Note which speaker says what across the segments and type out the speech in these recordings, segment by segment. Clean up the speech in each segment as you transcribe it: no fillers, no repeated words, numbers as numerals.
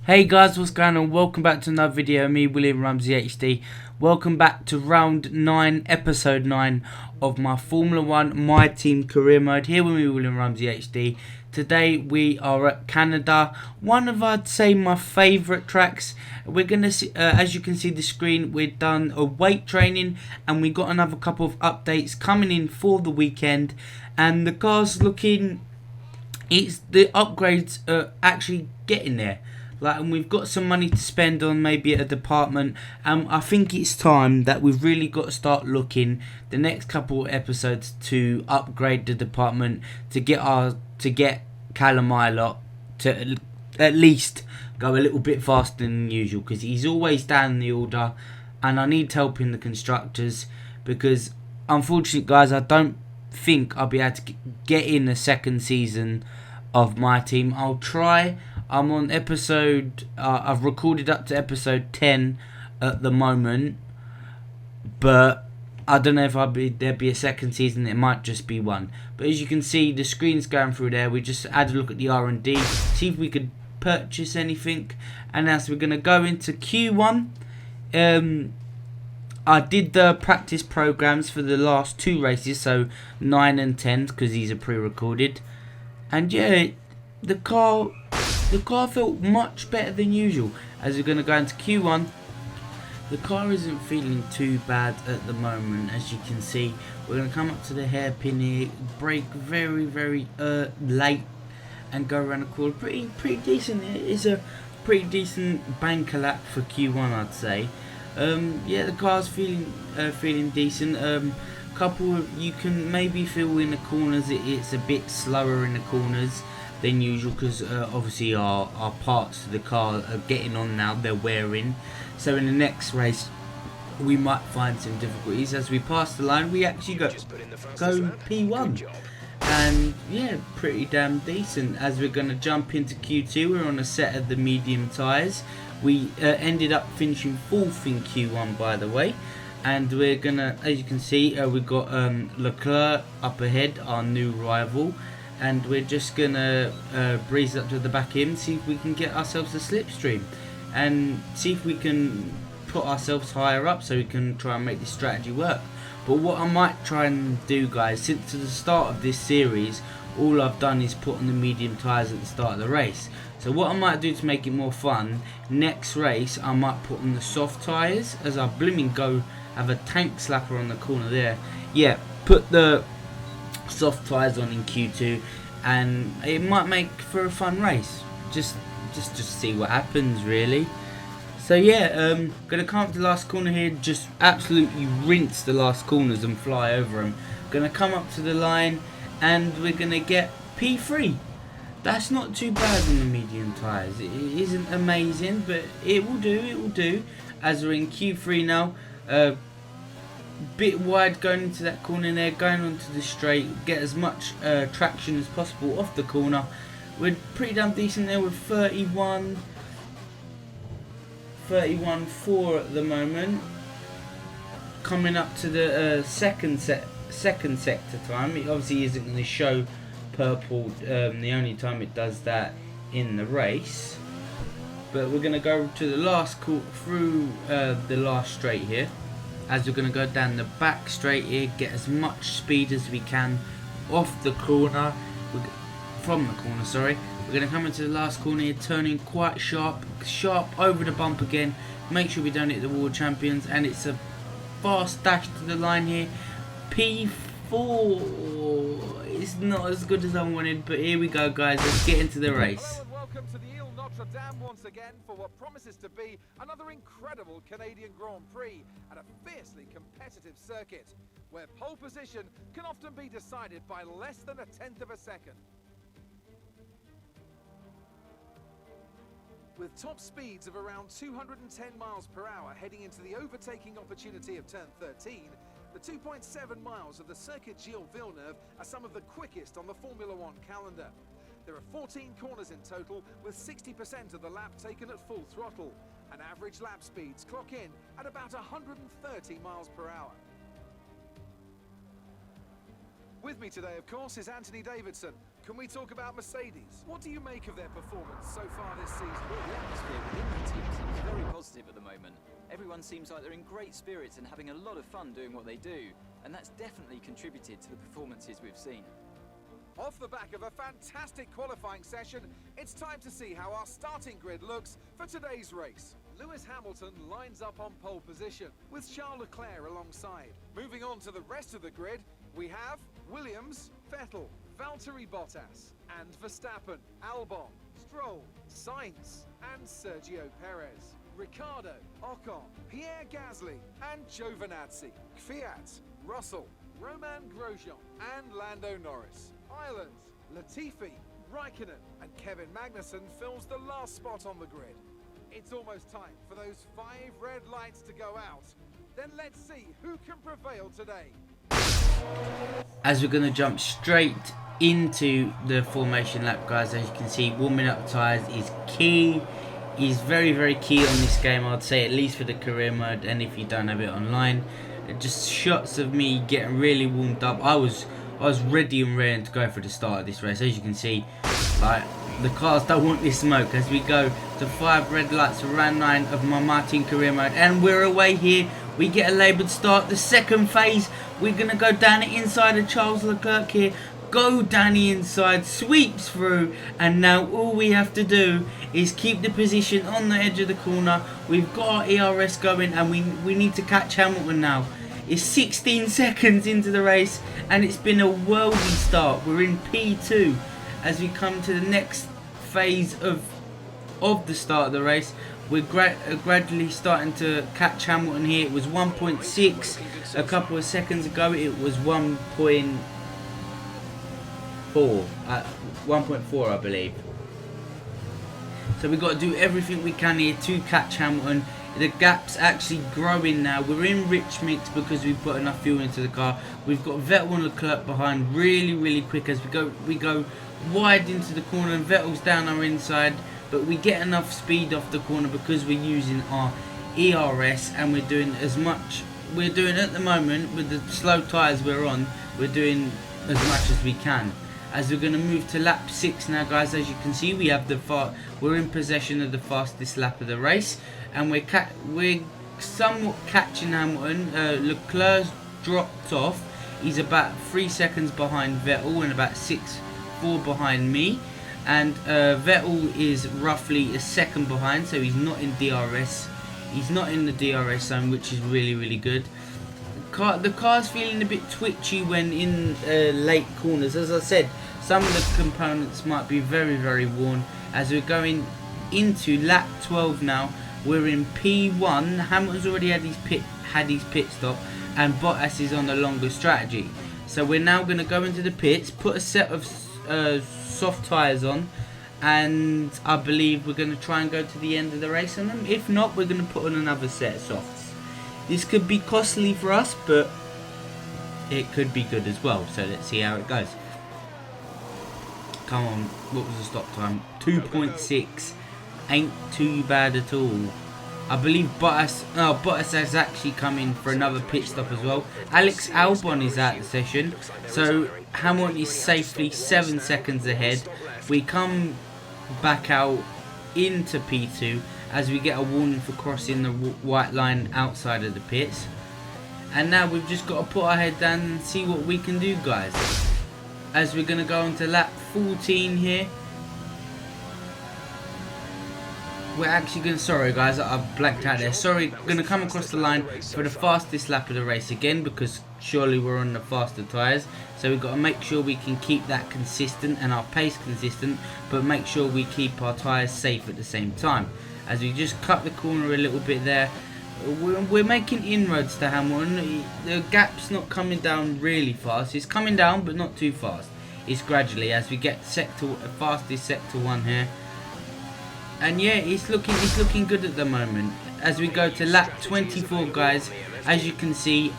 Speaker 1: Hey guys, what's going on? Welcome back to another video. Me, William Ramsey HD. Welcome back to round 9, episode 9 of my Formula 1 My Team career mode. Here with me, William Ramsey HD. Today we are at Canada. One of, I'd say, my favourite tracks. We're going to see, as you can see the screen, we've done a weight training and we got another couple of updates coming in for the weekend. And the car's looking, the upgrades are actually getting there. And we've got some money to spend on maybe a department. I think it's time that we've really got to start looking the next couple of episodes to upgrade the department to get Callum Ilott to at least go a little bit faster than usual, because he's always down in the order, and I need help in the constructors because unfortunately, guys, I don't think I'll be able to get in the second season of my team. I'll try. I'm on episode, I've recorded up to episode 10 at the moment, but I don't know if there'll be a second season. It might just be one. But as you can see, the screen's going through there. We just had a look at the R&D, see if we could purchase anything. And as we're going to go into Q1, I did the practice programs for the last 2 races, so 9 and 10, because these are pre-recorded. And yeah, the car felt much better than usual. As we're going to go into Q1, the car isn't feeling too bad at the moment. As you can see, we're going to come up to the hairpin here, brake very, very late, and go around the corner. Pretty decent. It is a pretty decent banker lap for Q1, I'd say. Yeah, the car's feeling decent. Couple of, you can maybe feel in the corners it's a bit slower in the corners than usual, because obviously our parts of the car are getting on now, they're wearing. So in the next race we might find some difficulties. As we pass the line, we actually go P1, and yeah, pretty damn decent. As we're going to jump into Q2, we're on a set of the medium tyres. We ended up finishing 4th in Q1, by the way. And we're gonna, as you can see, we've got Leclerc up ahead, our new rival. And we're just gonna breeze up to the back end, see if we can get ourselves a slipstream, and see if we can put ourselves higher up so we can try and make this strategy work. But what I might try and do, guys, since the start of this series, all I've done is put on the medium tyres at the start of the race. So what I might do to make it more fun, next race I might put on the soft tyres, as I blimming go have a tank slapper on the corner there. Yeah, put the soft tyres on in Q2, and it might make for a fun race. Just see what happens, really. So yeah, gonna come up to the last corner here, just absolutely rinse the last corners and fly over them. Gonna come up to the line, and we're gonna get P3. That's not too bad on the medium tyres. It isn't amazing, but it will do. It will do. As we're in Q3 now. Bit wide going into that corner there, going onto the straight, get as much traction as possible off the corner. We're pretty damn decent there with 31.4 at the moment. Coming up to the second sector time. It obviously isn't going to show purple the only time it does that in the race. But we're going to go to the last through the last straight here. As we're going to go down the back straight here, get as much speed as we can off the corner, from the corner, sorry. We're going to come into the last corner here, turning quite sharp over the bump again. Make sure we don't hit the World Champions, and it's a fast dash to the line here. P4, it's not as good as I wanted, but here we go, guys. Let's get into the race.
Speaker 2: Welcome to the Ile Notre Dame once again for what promises to be another incredible Canadian Grand Prix at a fiercely competitive circuit, where pole position can often be decided by less than 1/10 of a second. With top speeds of around 210 miles per hour heading into the overtaking opportunity of turn 13, the 2.7 miles of the Circuit Gilles Villeneuve are some of the quickest on the Formula 1 calendar. There are 14 corners in total, with 60% of the lap taken at full throttle, and average lap speeds clock in at about 130 miles per hour. With me today, of course, is Anthony Davidson, Can we talk about Mercedes? What do you make of their performance so far this season?
Speaker 3: Well, the atmosphere within the team seems very positive at the moment. Everyone seems like they're in great spirits and having a lot of fun doing what they do, and that's definitely contributed to the performances we've seen.
Speaker 2: Off the back of a fantastic qualifying session, it's time to see how our starting grid looks for today's race. Lewis Hamilton lines up on pole position, with Charles Leclerc alongside. Moving on to the rest of the grid, we have Williams, Vettel, Valtteri Bottas, and Verstappen, Albon, Stroll, Sainz, and Sergio Perez. Ricciardo, Ocon, Pierre Gasly, and Giovinazzi. Kvyat, Russell, Romain Grosjean, and Lando Norris. Ireland, Latifi, Raikkonen, and Kevin Magnussen fills the last spot on the grid. It's almost time for those 5 red lights to go out. Then let's see who can prevail today.
Speaker 1: As we're going to jump straight into the formation lap, guys, as you can see, warming up the tyres is key. Is very, very key on this game, I'd say, at least for the career mode, and if you don't have it online. Just shots of me getting really warmed up. I was ready and raring to go for the start of this race. As you can see, like, the cars don't want this smoke as we go to 5 red lights for round 9 of my Martin career mode, and we're away here. We get a laboured start. The second phase, we're going to go down the inside of Charles Leclerc here. Go down the inside, sweeps through, and now all we have to do is keep the position on the edge of the corner. We've got our ERS going, and we need to catch Hamilton now. It's 16 seconds into the race, and it's been a worldy start. We're in P2 as we come to the next phase of the start of the race. We're gradually starting to catch Hamilton here. It was 1.6 a couple of seconds ago. It was 1.4, I believe. So we've got to do everything we can here to catch Hamilton. The gap's actually growing now. We're in rich mix because we've put enough fuel into the car. We've got Vettel and Leclerc behind really, really quick as we go wide into the corner, and Vettel's down our inside. But we get enough speed off the corner because we're using our ERS, and we're doing as much. We're doing at the moment with the slow tyres we're on. We're doing as much as we can. As we're going to move to lap 6 now, guys. As you can see, we have we're in possession of the fastest lap of the race, and we're somewhat catching Hamilton. Leclerc's dropped off. He's about 3 seconds behind Vettel and about 4 behind me. And Vettel is roughly a second behind, so he's not in DRS. He's not in the DRS zone, which is really, really good. The car's feeling a bit twitchy when in late corners. As I said, some of the components might be very, very worn. As we're going into lap 12 now, we're in P1. Hamilton's already had his pit stop, and Bottas is on the longer strategy. So we're now going to go into the pits, put a set of soft tyres on, and I believe we're going to try and go to the end of the race on them. If not, we're going to put on another set of softs. This could be costly for us, but it could be good as well. So let's see how it goes. Come on, what was the stop time? 2.6. Ain't too bad at all. I believe Bottas has actually come in for another pit stop as well. Alex Albon is out of the session, so Hamilton is safely 7 seconds ahead. We come back out into P2 as we get a warning for crossing the white line outside of the pits. And now we've just got to put our head down and see what we can do, guys. As we're going to go on to lap 14 here. We're actually going to, sorry guys, I've blanked out there. Sorry, going to come across the line for the fastest lap of the race again, because surely we're on the faster tyres. So we've got to make sure we can keep that consistent and our pace consistent, but make sure we keep our tyres safe at the same time. As we just cut the corner a little bit there, we're making inroads to Hamilton. The gap's not coming down really fast. It's coming down, but not too fast. It's gradually as we get fastest sector 1 here. And yeah, it's looking good at the moment. As we go to lap 24, guys, as you can see,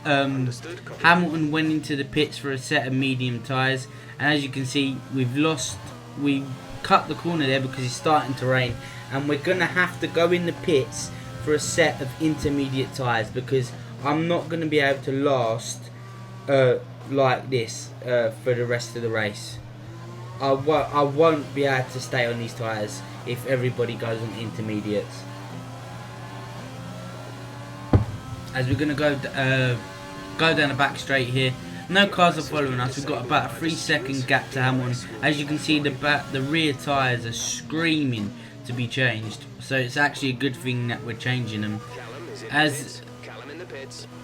Speaker 1: Hamilton went into the pits for a set of medium tyres, and as you can see, we cut the corner there because it's starting to rain, and we're gonna have to go in the pits for a set of intermediate tyres because I'm not gonna be able to last like this for the rest of the race. I won't be able to stay on these tyres if everybody goes on intermediates. As we're gonna go down the back straight here. No cars are following us. We've got about a 3-second gap to Hamilton. As you can see, the rear tyres are screaming to be changed. So it's actually a good thing that we're changing them. As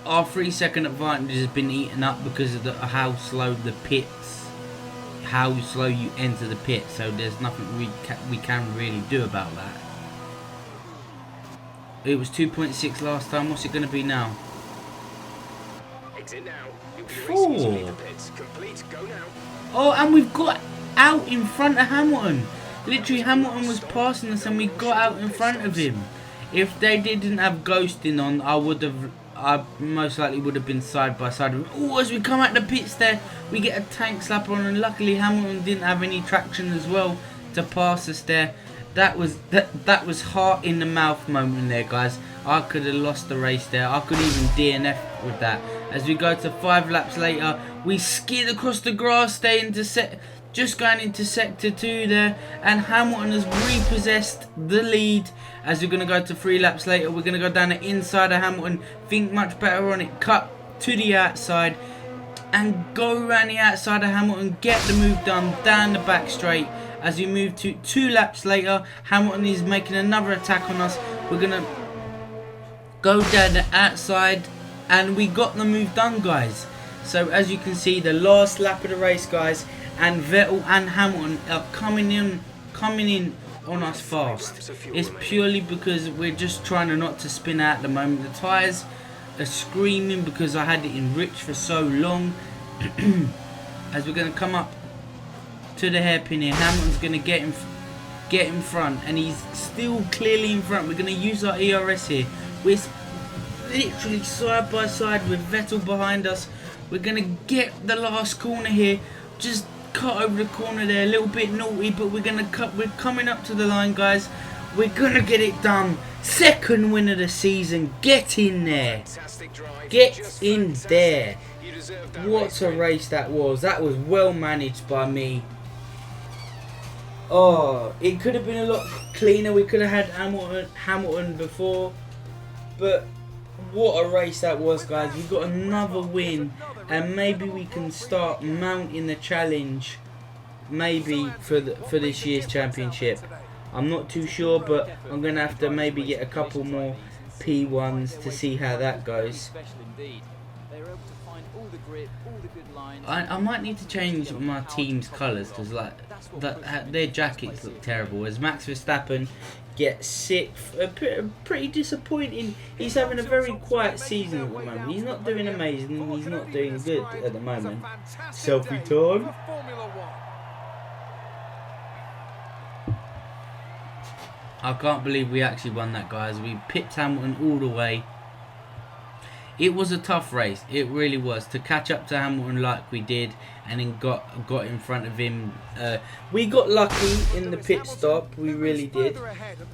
Speaker 1: our 3-second advantage has been eaten up because of how slow the pits, how slow you enter the pit. So there's nothing we can really do about that. It was 2.6 last time. What's it going to be now?
Speaker 4: Exit now. You'll be
Speaker 1: 4.
Speaker 4: racing to the pits. Complete. Go now.
Speaker 1: Oh, and we've got out in front of Hamilton. Literally, Hamilton was passing us and we got out in front of him. If they didn't have ghosting on, I most likely would have been side by side. Oh, as we come out the pits there, we get a tank slap on, and luckily Hamilton didn't have any traction as well to pass us there. That was heart in the mouth moment there, guys. I could have lost the race there. I could even DNF with that. As we go to 5 laps later, we skid across the grass there just going into sector 2 there, and Hamilton has repossessed the lead. As we're going to go to 3 laps later, we're going to go down the inside of Hamilton, think much better on it, cut to the outside and go around the outside of Hamilton, get the move done down the back straight. As we move to 2 laps later, Hamilton is making another attack on us. We're going to go down the outside and we got the move done, guys. So as you can see, the last lap of the race, guys, and Vettel and Hamilton are coming in on us fast. It's purely because we're just trying not to spin out at the moment. The tyres are screaming because I had it enriched for so long. As we're going to come up to the hairpin here, Hamilton's going to get in front, and he's still clearly in front. We're going to use our ERS here. We're literally side by side with Vettel behind us. We're going to get the last corner here. Just cut over the corner there, a little bit naughty, but we're coming up to the line, guys. We're gonna get it done. 2nd win of the season. Get in there. Get in there. What a race that was. That was well managed by me. Oh, it could have been a lot cleaner. We could have had Hamilton before, but what a race that was, guys. We've got another win, and maybe we can start mounting the challenge, maybe for this year's championship. I'm not too sure, but I'm gonna have to maybe get a couple more P1s to see how that goes. I might need to change my team's colours, because like their jackets look terrible. As Max Verstappen gets 6th, pretty disappointing. He's having a very quiet season at the moment. He's not doing amazing. He's not doing good at the moment. Selfie time. I can't believe we actually won that, guys. We pipped Hamilton all the way. It was a tough race. It really was. To catch up to Hamilton like we did, and then got in front of him. We got lucky in the pit stop. We really did.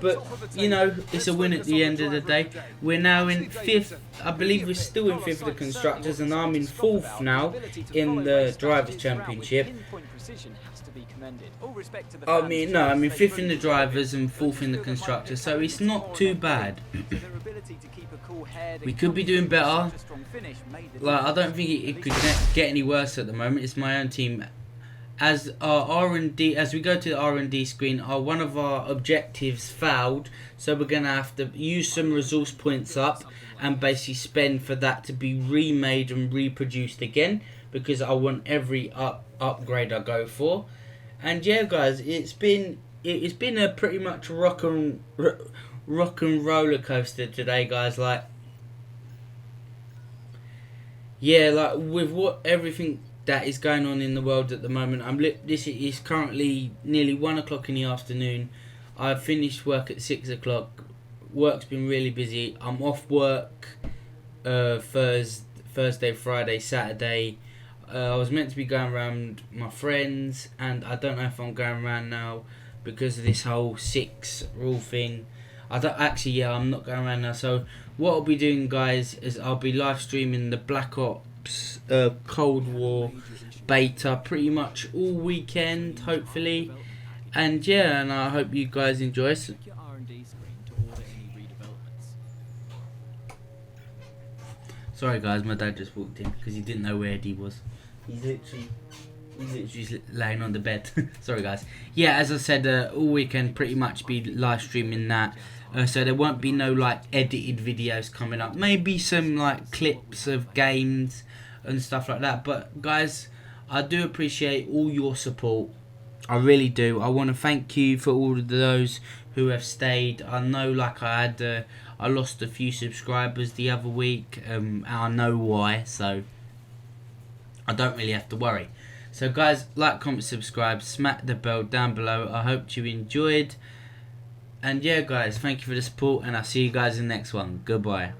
Speaker 1: But, you know, it's a win at the end of the day. We're now in 5th. I believe we're still in 5th of the Constructors, and I'm in 4th now in the Drivers' Championship. I'm in 5th in the Drivers and 4th in the Constructors, so it's not too bad. We could be doing better. Like, I don't think it could get any worse at the moment. It's my own team. As our R&D, as we go to the R&D screen, one of our objectives failed, so we're gonna have to use some resource points up and basically spend for that to be remade and reproduced again, because I want every upgrade I go for. And yeah, guys, it's been a pretty much rock and roller coaster today, guys. Like, yeah, like with everything that is going on in the world at the moment. This is currently nearly 1 o'clock in the afternoon. I've finished work at 6 o'clock. Work's been really busy. I'm off work Thursday, Friday, Saturday. I was meant to be going around my friends, and I don't know if I'm going around now because of this whole 6 rule thing. I'm not going around now. So what I'll be doing, guys, is I'll be live streaming the Black Ops Cold War beta pretty much all weekend, hopefully. And yeah, and I hope you guys enjoy. Sorry guys, my dad just walked in because he didn't know where Eddie was. He's literally laying on the bed. Sorry guys. Yeah, as I said, all weekend pretty much be live streaming that. So there won't be no like edited videos coming up. Maybe some like clips of games and stuff like that. But guys, I do appreciate all your support. I really do. I want to thank you for all of those who have stayed. I know like I lost a few subscribers the other week. And I know why. So I don't really have to worry. So guys, like, comment, subscribe, smack the bell down below. I hope you enjoyed. And yeah guys, thank you for the support, and I'll see you guys in the next one. Goodbye.